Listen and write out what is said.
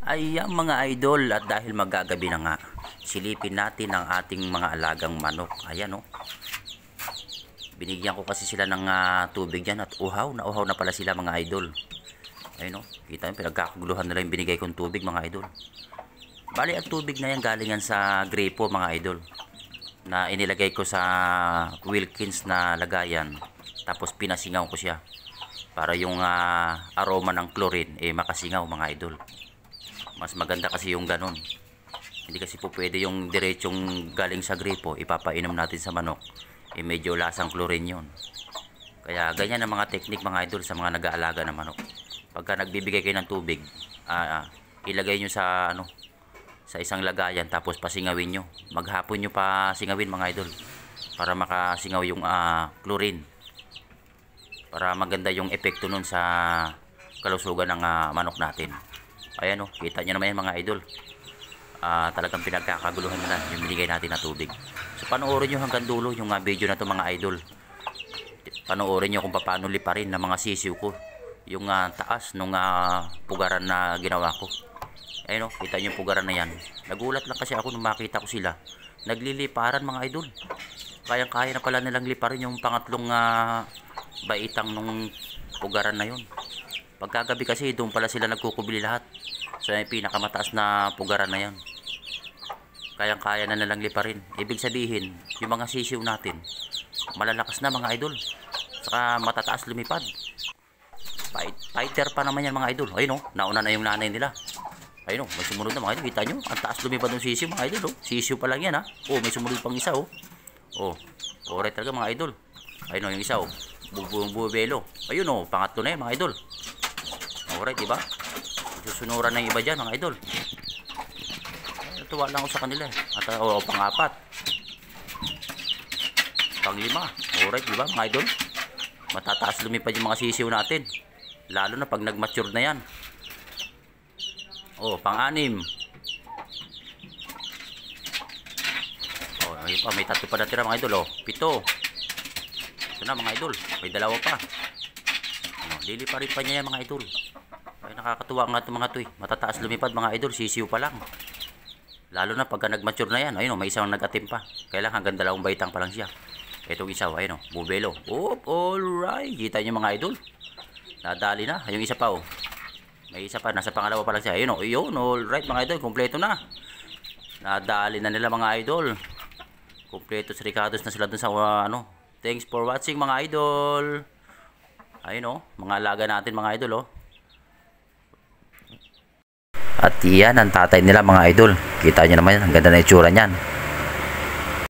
Ayan mga idol, at dahil magagabi na nga, silipin natin ang ating mga alagang manok. Ayan oh. Binigyan ko kasi sila ng tubig dyan at uhaw na pala sila mga idol. Ayun oh, kita nyo, pinagkakaguluhan nila yung binigay kong tubig mga idol. Bali ang tubig na yan galingan sa gripo mga idol, na inilagay ko sa Wilkins na lagayan. Tapos pinasingaw ko siya para yung aroma ng chlorine makasingaw mga idol. Mas maganda kasi yung ganun. Hindi kasi po pwede yung diretsong galing sa gripo ipapainom natin sa manok, medyo lasang chlorine yun. Kaya ganyan ang mga technique mga idol sa mga nag-aalaga ng manok. Pagka nagbibigay kayo ng tubig, ilagay nyo sa sa isang lagayan, tapos pasingawin nyo. Maghapon nyo pa singawin mga idol para makasingaw yung chlorine, para maganda yung epekto nun sa kalusugan ng manok natin. Ayan o, kita nyo naman yan mga idol. Talagang pinagkakaguluhan nila yung binigay natin na tubig. So panoorin nyo hanggang dulo yung video na to mga idol. Panoorin nyo kung paano liparin ng mga sisiw ko yung taas nung pugaran na ginawa ko. Ayun o, kita nyo yung pugaran na yan. Nagulat lang kasi ako nung makita ko sila nagliliparan mga idol. Kayang kaya na pala nilang liparin yung pangatlong baitang nung pugaran na yun. Pagkagabi kasi doon pala sila nagkukubili lahat sa pinakamataas na pugaran na yan. Kayang kaya na nilang liparin. Ibig sabihin yung mga sisiw natin malalakas na mga idol, saka matataas lumipad. Fighter pa naman yan mga idol. Ayun o, nauna na yung nanay nila. Ayun o, may sumunod na mga idol. Kita nyo, ang taas lumipad ng sisiw mga idol. Sisiw pa lang yan ha. Oh, may sumunod pang isa oh. Alright talaga mga idol. Ayun o, yung isa oh, bubelo. Ayun o, pangatlo na yan mga idol. Alright, diba? Susunuran na yung iba dyan mga idol. Natuwa lang ako sa kanila at pang-apat, pang-lima. Alright, diba mga idol? Matataas lumipad yung mga sisiw natin, lalo na pag nag-mature na yan. Pang-anim. Ayun pa, may tatlo pa natira mga idol. Pito. Ito na mga idol, may dalawa pa. Liliparin pa niya yan mga idol. Ay, nakakatuwa nga itong mga to eh. Matataas lumipad mga idol, sisiw pa lang. Lalo na pagka nag-mature na yan. Ayun o, may isang nag-atim pa. Kailangan hanggang dalawang baitang pa lang siya. Itong isa, ayun o, bubelo. Alright, kita nyo mga idol, nadali na. Yung isa pa o, may isa pa, nasa pangalawa pa lang siya. Ayun o, yun, alright mga idol, kompleto na. Nadali na nila mga idol. Kompleto sa Ricardos na sila dun sa Thanks for watching mga idol. Ayun o, mga alaga natin mga idol o. At yan ang tatay nila mga idol. Kita nyo naman yan, ang ganda na itsura niyan.